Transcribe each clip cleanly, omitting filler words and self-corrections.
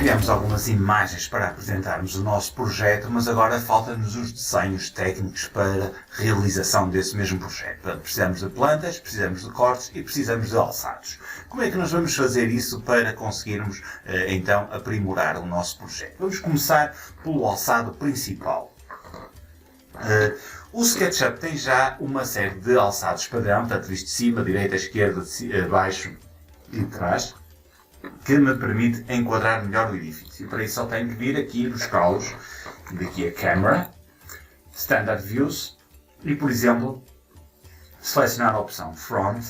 criamos algumas imagens para apresentarmos o nosso projeto, mas agora faltam-nos os desenhos técnicos para realização desse mesmo projeto. Portanto, precisamos de plantas, precisamos de cortes e precisamos de alçados. Como é que nós vamos fazer isso para conseguirmos, então, aprimorar o nosso projeto? Vamos começar pelo alçado principal. O SketchUp tem já uma série de alçados padrão, tanto visto de cima, direita, esquerda, baixo e de trás, que me permite enquadrar melhor o edifício. Para isso só tenho que vir aqui buscá-los, daqui a Camera, Standard Views, e por exemplo, selecionar a opção Front,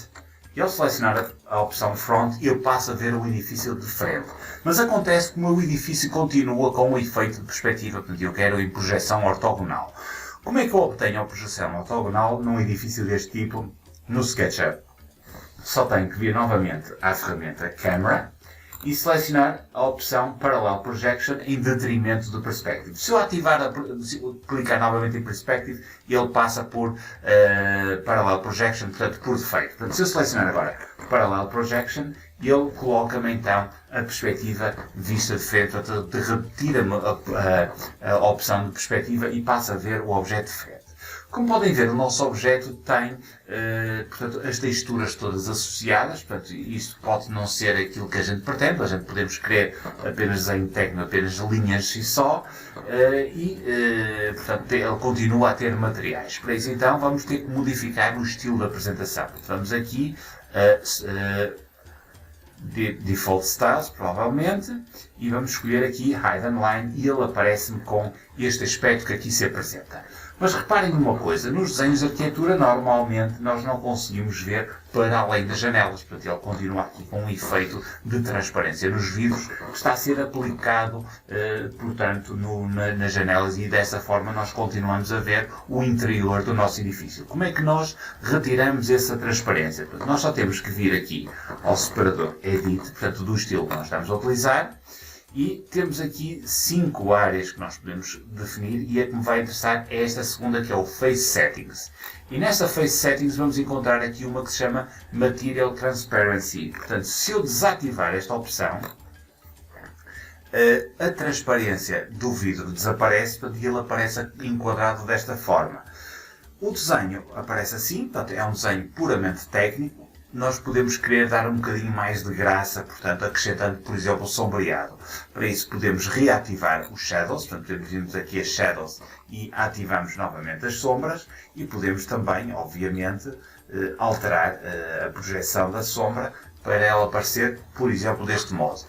e ao selecionar a opção Front eu passo a ver o edifício de frente. Mas acontece que o meu edifício continua com o efeito de perspectiva, portanto eu quero em projeção ortogonal. Como é que eu obtenho a projeção ortogonal num edifício deste tipo no SketchUp? Só tenho que vir novamente à ferramenta Camera e selecionar a opção Parallel Projection em detrimento do Perspective. Se eu clicar novamente em Perspective, ele passa por Parallel Projection, portanto por defeito. Portanto, se eu selecionar agora Parallel Projection, ele coloca-me então a perspectiva vista de frente, portanto retira-me a opção de perspectiva e passa a ver o objeto de frente. Como podem ver, o nosso objeto tem portanto, as texturas todas associadas, portanto, isto pode não ser aquilo que a gente pretende, a gente podemos querer apenas desenho técnico, apenas linhas e só, portanto, ele continua a ter materiais. Para isso, então, vamos ter que modificar o estilo da apresentação. Vamos aqui Default Styles, provavelmente, e vamos escolher aqui Hide and Line e ele aparece-me com este aspecto que aqui se apresenta. Mas reparem numa coisa, nos desenhos de arquitetura normalmente nós não conseguimos ver para além das janelas, portanto ele continua aqui com um efeito de transparência nos vidros que está a ser aplicado, portanto, nas janelas e dessa forma nós continuamos a ver o interior do nosso edifício. Como é que nós retiramos essa transparência? Portanto, nós só temos que vir aqui ao separador Edit, portanto do estilo que nós estamos a utilizar, e temos aqui 5 áreas que nós podemos definir e a que me vai interessar é esta segunda, que é o Face Settings. E nesta Face Settings vamos encontrar aqui uma que se chama Material Transparency. Portanto, se eu desativar esta opção, a transparência do vidro desaparece e ele aparece enquadrado desta forma. O desenho aparece assim, portanto é um desenho puramente técnico. Nós podemos querer dar um bocadinho mais de graça, portanto, acrescentando, por exemplo, o sombreado. Para isso podemos reativar os Shadows, portanto, vimos aqui as Shadows e ativamos novamente as sombras e podemos também, obviamente, alterar a projeção da sombra para ela aparecer, por exemplo, deste modo.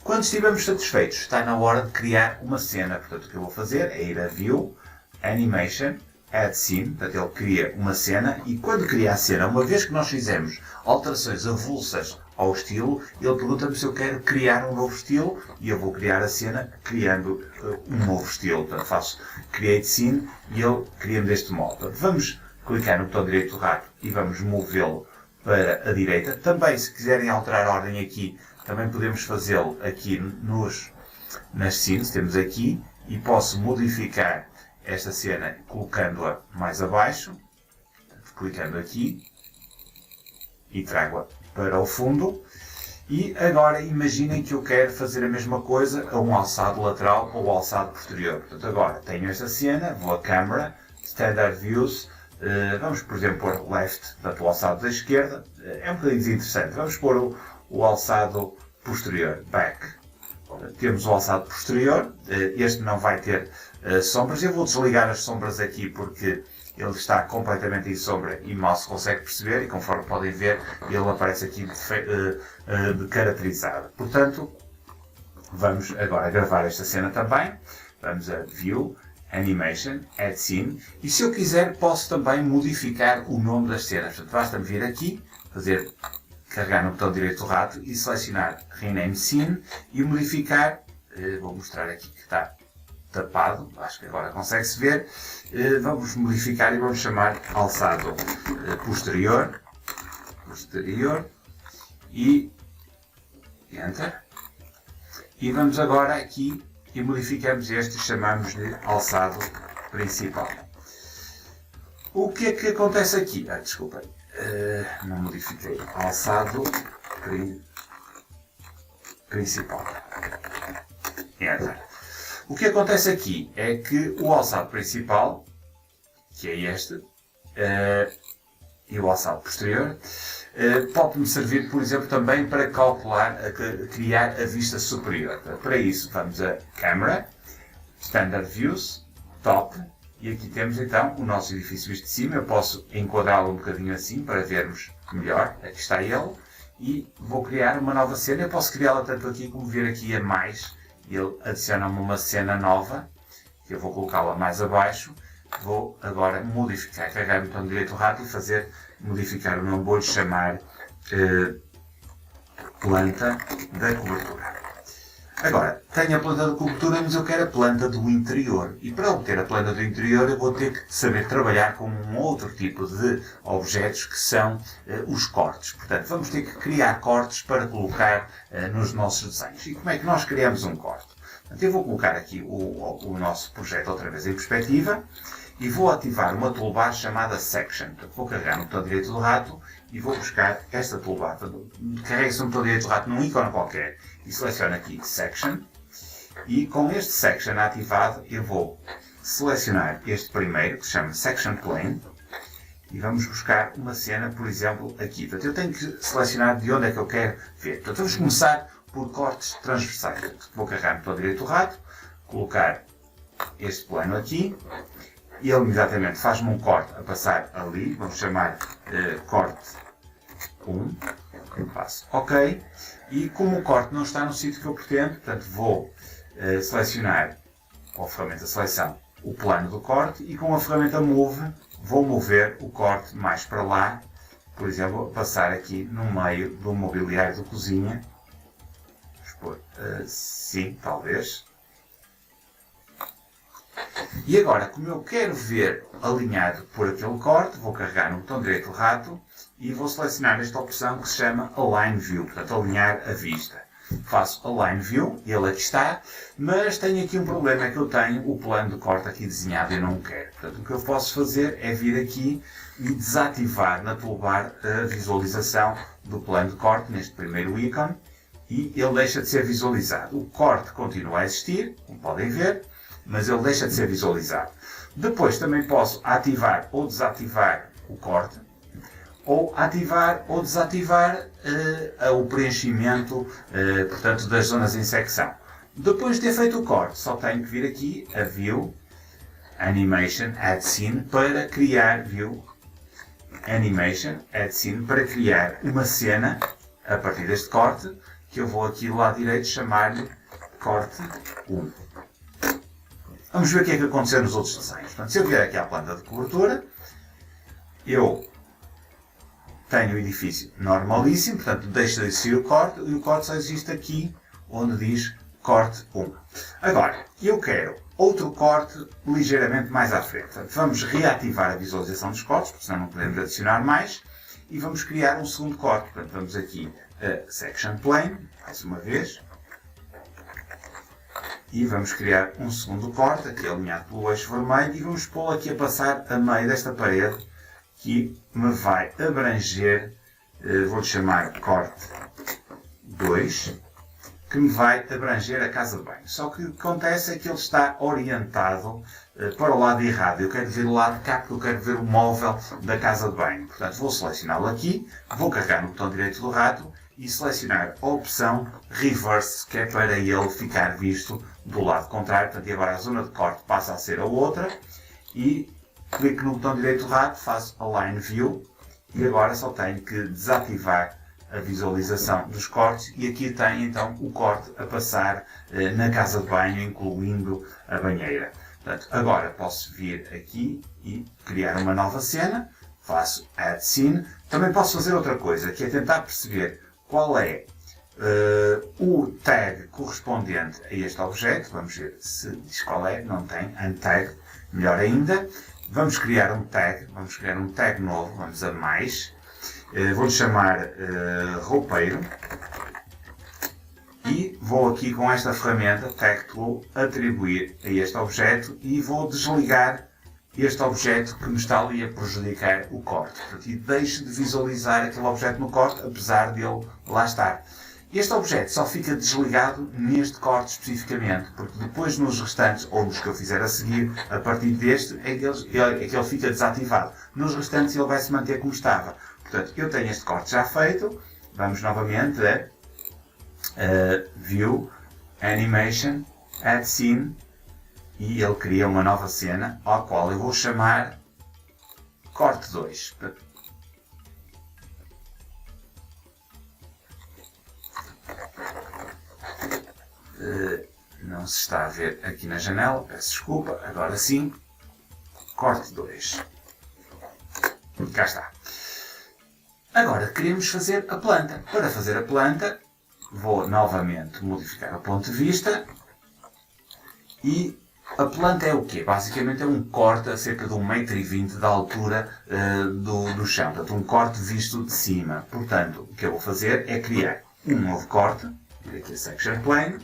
Quando estivermos satisfeitos, está na hora de criar uma cena. Portanto, o que eu vou fazer é ir a View, Animation, Add Scene, portanto ele cria uma cena e quando cria a cena, uma vez que nós fizemos alterações avulsas ao estilo, ele pergunta-me se eu quero criar um novo estilo e eu vou criar a cena criando um novo estilo. Portanto faço Create Scene e ele cria-me deste modo. Portanto, vamos clicar no botão direito do rato e vamos movê-lo para a direita. Também se quiserem alterar a ordem aqui, também podemos fazê-lo aqui nas scenes, temos aqui e posso modificar esta cena colocando-a mais abaixo, clicando aqui e trago-a para o fundo. E agora imaginem que eu quero fazer a mesma coisa a um alçado lateral ou alçado posterior. Portanto, agora tenho esta cena, vou a Camera, Standard Views, vamos por exemplo pôr Left, portanto o alçado da esquerda, é um bocadinho desinteressante. Vamos pôr o alçado posterior, Back. Temos o alçado posterior, este não vai ter sombras. Eu vou desligar as sombras aqui porque ele está completamente em sombra e mal se consegue perceber e conforme podem ver ele aparece aqui de caracterizado. Portanto, vamos agora gravar esta cena também. Vamos a View, Animation, Add Scene e se eu quiser posso também modificar o nome das cenas. Portanto, basta-me vir aqui, carregar no botão direito do rato e selecionar Rename Scene e modificar, vou mostrar aqui que está tapado, acho que agora consegue-se ver, vamos modificar e vamos chamar alçado posterior e Enter. E vamos agora aqui e modificamos este e chamamos de alçado principal. O que é que acontece aqui? Desculpem, não modifiquei. Alçado principal. Enter. O que acontece aqui é que o alçado principal, que é este, e o alçado posterior, pode-me servir, por exemplo, também para calcular, criar a vista superior. Para isso, vamos a Camera, Standard Views, Top, e aqui temos então o nosso edifício visto de cima. Eu posso enquadrá-lo um bocadinho assim para vermos melhor. Aqui está ele. E vou criar uma nova cena. Eu posso criá-la tanto aqui como vir aqui a mais. Ele adiciona-me uma cena nova, que eu vou colocá-la mais abaixo. Vou agora modificar, carregar o botão direito do rato e modificar o nome. Vou-lhe chamar planta da cobertura. Agora, tenho a planta de cobertura, mas eu quero a planta do interior. E para obter a planta do interior, eu vou ter que saber trabalhar com um outro tipo de objetos, que são os cortes. Portanto, vamos ter que criar cortes para colocar nos nossos desenhos. E como é que nós criamos um corte? Portanto, eu vou colocar aqui o nosso projeto outra vez em perspectiva e vou ativar uma toolbar chamada Section. Portanto, vou carregar no botão direito do rato e vou buscar esta toolbar. Carrega-se no botão direito do rato num ícone qualquer e seleciono aqui Section. E com este Section ativado, eu vou selecionar este primeiro, que se chama Section Plane, e vamos buscar uma cena, por exemplo, aqui. Portanto, eu tenho que selecionar de onde é que eu quero ver. Portanto, vamos começar por cortes transversais. Portanto, vou carregar no botão direito do rato, colocar este plano aqui, e ele imediatamente faz-me um corte a passar ali. Vamos chamar corte 1. Eu passo OK. E como o corte não está no sítio que eu pretendo, portanto vou selecionar com a ferramenta seleção o plano do corte e com a ferramenta Move vou mover o corte mais para lá. Por exemplo, passar aqui no meio do mobiliário da cozinha. Vamos pôr sim, talvez. E agora, como eu quero ver alinhado por aquele corte, vou carregar no botão direito do rato e vou selecionar esta opção que se chama Align View, portanto, alinhar a vista. Faço Align View, ele aqui está, mas tenho aqui um problema, é que eu tenho o plano de corte aqui desenhado e eu não o quero. Portanto, o que eu posso fazer é vir aqui e desativar na toolbar a visualização do plano de corte, neste primeiro ícone, e ele deixa de ser visualizado. O corte continua a existir, como podem ver, mas ele deixa de ser visualizado. Depois também posso ativar ou desativar o corte, ou ativar ou desativar o preenchimento portanto, das zonas em secção. Depois de ter feito o corte, só tenho que vir aqui a View, Animation, Add Scene, para criar View, Animation, Add Scene, para criar uma cena a partir deste corte, que eu vou aqui do lado direito chamar-lhe corte 1. Vamos ver o que é que aconteceu nos outros desenhos. Portanto, se eu vier aqui à planta de cobertura, eu tenho o edifício normalíssimo, portanto deixa de existir o corte, e o corte só existe aqui onde diz corte 1. Agora, eu quero outro corte ligeiramente mais à frente. Portanto, vamos reativar a visualização dos cortes, porque senão não podemos adicionar mais, e vamos criar um segundo corte. Portanto, vamos aqui a Section Plane, mais uma vez, e vamos criar um segundo corte, aqui alinhado pelo eixo vermelho, e vamos pô-lo aqui a passar a meio desta parede, que me vai abranger, vou-lhe chamar corte 2, que me vai abranger a casa de banho. Só que o que acontece é que ele está orientado para o lado errado. Eu quero ver o lado de cá, porque eu quero ver o móvel da casa de banho. Portanto, vou selecioná-lo aqui, vou carregar no botão direito do rato e selecionar a opção Reverse, que é para ele ficar visto do lado contrário. Portanto, e agora a zona de corte passa a ser a outra. E clico no botão direito do rato, faço Align View e agora só tenho que desativar a visualização dos cortes e aqui tem então o corte a passar na casa de banho, incluindo a banheira. Portanto, agora posso vir aqui e criar uma nova cena, faço Add Scene. Também posso fazer outra coisa, que é tentar perceber qual é o tag correspondente a este objeto. Vamos ver se diz qual é, não tem, Untag, melhor ainda. Vamos criar um tag novo, vamos a mais, vou-lhe chamar roupeiro e vou aqui com esta ferramenta Tag Tool atribuir a este objeto e vou desligar este objeto que me está ali a prejudicar o corte. Portanto, e deixo de visualizar aquele objeto no corte, apesar de ele lá estar. Este objeto só fica desligado neste corte especificamente, porque depois nos restantes, ou nos que eu fizer a seguir, a partir deste, é que ele fica desativado. Nos restantes ele vai se manter como estava. Portanto, eu tenho este corte já feito. Vamos novamente a View, Animation, Add Scene, e ele cria uma nova cena, ao qual eu vou chamar Corte 2. Não se está a ver aqui na janela, peço desculpa, agora sim, corte 2. Cá está. Agora queremos fazer a planta. Para fazer a planta, vou novamente modificar o ponto de vista e a planta é o quê? Basicamente é um corte a cerca de 1,20 m da altura do chão, portanto um corte visto de cima. Portanto, o que eu vou fazer é criar um novo corte, aqui a Section Plane.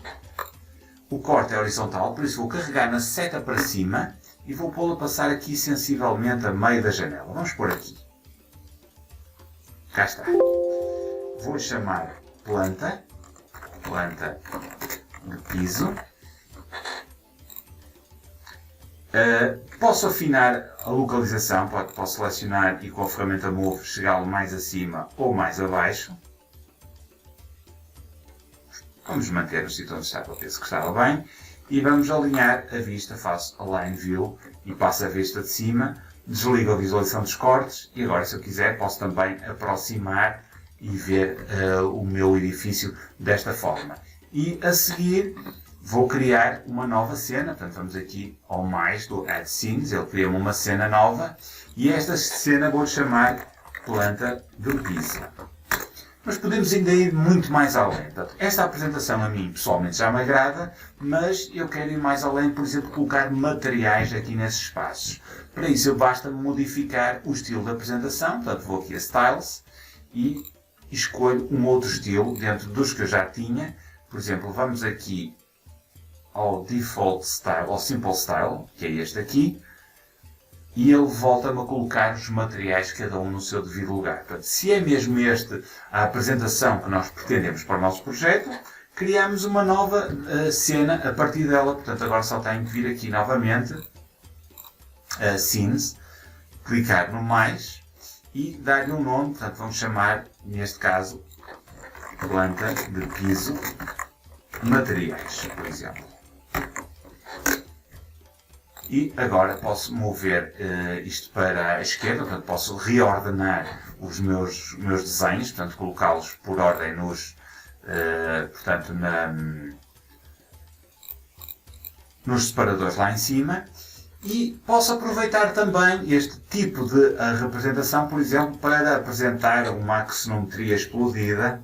O corte é horizontal, por isso vou carregar na seta para cima e vou pô-lo a passar aqui sensivelmente a meio da janela. Vamos pôr aqui. Cá está. Vou chamar planta de piso. Posso afinar a localização, posso selecionar e com a ferramenta Move chegá-lo mais acima ou mais abaixo. Vamos manter no sítio onde está para ver se estava bem. E vamos alinhar a vista, faço Align View e passo a vista de cima. Desligo a visualização dos cortes e agora, se eu quiser, posso também aproximar e ver o meu edifício desta forma. E a seguir vou criar uma nova cena, portanto vamos aqui ao mais do Add Scenes, ele cria uma cena nova e esta cena vou chamar planta de piso. Mas podemos ainda ir muito mais além. Portanto, esta apresentação a mim pessoalmente já me agrada, mas eu quero ir mais além, por exemplo, colocar materiais aqui nesses espaços. Para isso basta modificar o estilo da apresentação, portanto vou aqui a Styles e escolho um outro estilo dentro dos que eu já tinha. Por exemplo, vamos aqui ao Default Style, ao Simple Style, que é este aqui, e ele volta-me a colocar os materiais cada um no seu devido lugar. Portanto, se é mesmo esta a apresentação que nós pretendemos para o nosso projeto, criamos uma nova cena a partir dela. Portanto, agora só tenho que vir aqui novamente a Scenes, clicar no mais e dar-lhe um nome. Portanto, vamos chamar, neste caso, planta de piso materiais, por exemplo. E agora posso mover isto para a esquerda, portanto posso reordenar os meus desenhos, portanto colocá-los por ordem nos separadores lá em cima. E posso aproveitar também este tipo de representação, por exemplo, para apresentar uma axonometria explodida,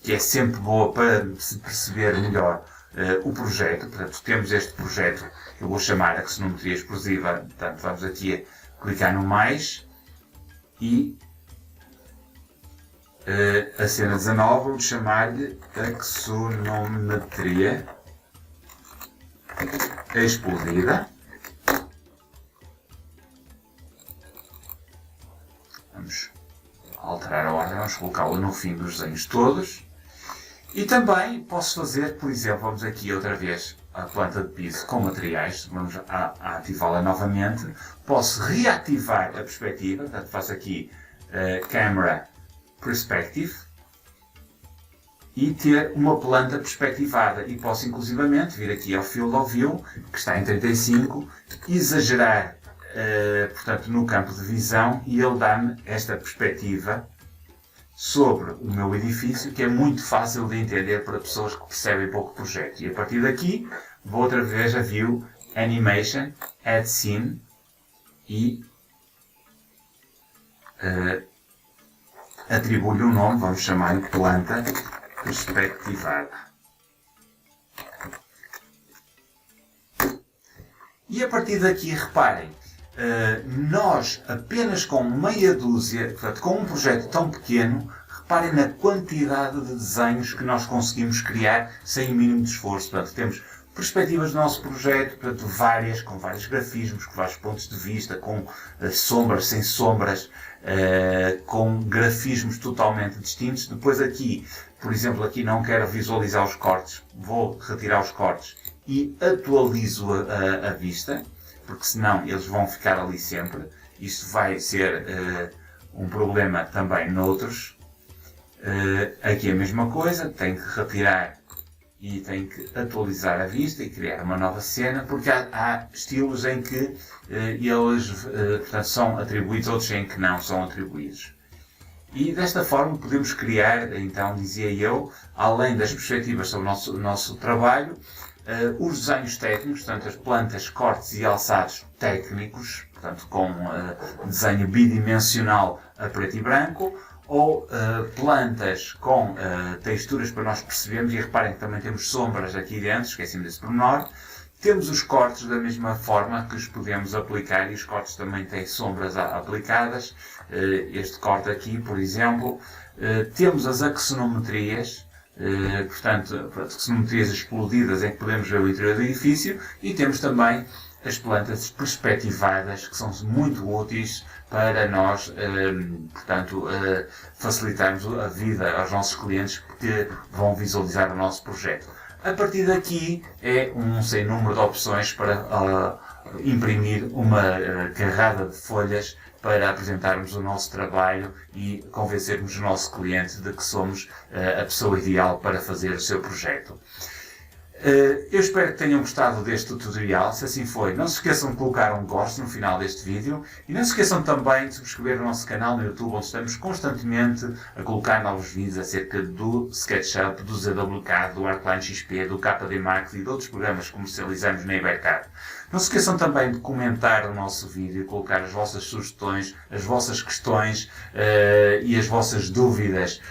que é sempre boa para se perceber melhor o projeto. Portanto, temos este projeto que eu vou chamar axonometria explosiva. Portanto, vamos aqui a clicar no mais e a cena 19 vou chamar-lhe axonometria explodida. Vamos alterar a ordem, vamos colocá-la no fim dos desenhos todos. E também posso fazer, por exemplo, vamos aqui outra vez a planta de piso com materiais, vamos a ativá-la novamente. Posso reativar a perspectiva, portanto faço aqui Camera Perspective e ter uma planta perspectivada. E posso inclusivamente vir aqui ao Field of View, que está em 35, exagerar portanto, no campo de visão e ele dá-me esta perspectiva sobre o meu edifício, que é muito fácil de entender para pessoas que percebem pouco o projeto. E a partir daqui, vou outra vez a View, Animation, Add Scene e atribuo-lhe um nome, vamos chamar-lhe planta perspectivada. E a partir daqui, reparem, nós apenas com meia dúzia, portanto, com um projeto tão pequeno, reparem na quantidade de desenhos que nós conseguimos criar sem o mínimo de esforço. Portanto, temos perspectivas do nosso projeto, portanto, com vários grafismos, com vários pontos de vista, com sombras, sem sombras, com grafismos totalmente distintos. Depois aqui, por exemplo, aqui não quero visualizar os cortes, vou retirar os cortes e atualizo a vista, porque senão eles vão ficar ali sempre. Isto vai ser um problema também noutros. Aqui a mesma coisa, tenho que retirar e tenho que atualizar a vista e criar uma nova cena, porque há estilos em que eles portanto, são atribuídos, outros em que não são atribuídos. E desta forma podemos criar, então dizia eu, além das perspectivas sobre o nosso trabalho, os desenhos técnicos, portanto as plantas, cortes e alçados técnicos, portanto com desenho bidimensional a preto e branco, ou plantas com texturas para nós percebermos, e reparem que também temos sombras aqui dentro, esqueci-me desse pormenor. Temos os cortes da mesma forma que os podemos aplicar, e os cortes também têm sombras aplicadas. Este corte aqui, por exemplo. Temos as axonometrias, portanto, axonometrias explodidas em que podemos ver o interior do edifício, e temos também as plantas perspectivadas, que são muito úteis para nós, portanto, facilitarmos a vida aos nossos clientes que vão visualizar o nosso projeto. A partir daqui é um sem número de opções para imprimir uma carrada de folhas para apresentarmos o nosso trabalho e convencermos o nosso cliente de que somos a pessoa ideal para fazer o seu projeto. Eu espero que tenham gostado deste tutorial. Se assim foi, não se esqueçam de colocar um gosto no final deste vídeo e não se esqueçam também de subscrever o nosso canal no YouTube, onde estamos constantemente a colocar novos vídeos acerca do SketchUp, do ZWK, do Artline XP, do KD Max e de outros programas que comercializamos na Ibercad. Não se esqueçam também de comentar o nosso vídeo, colocar as vossas sugestões, as vossas questões e as vossas dúvidas,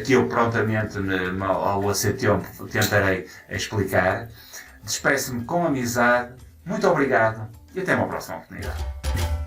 que eu prontamente, ao ser tempo, tentarei explicar. Despeço-me com amizade, muito obrigado e até uma próxima oportunidade.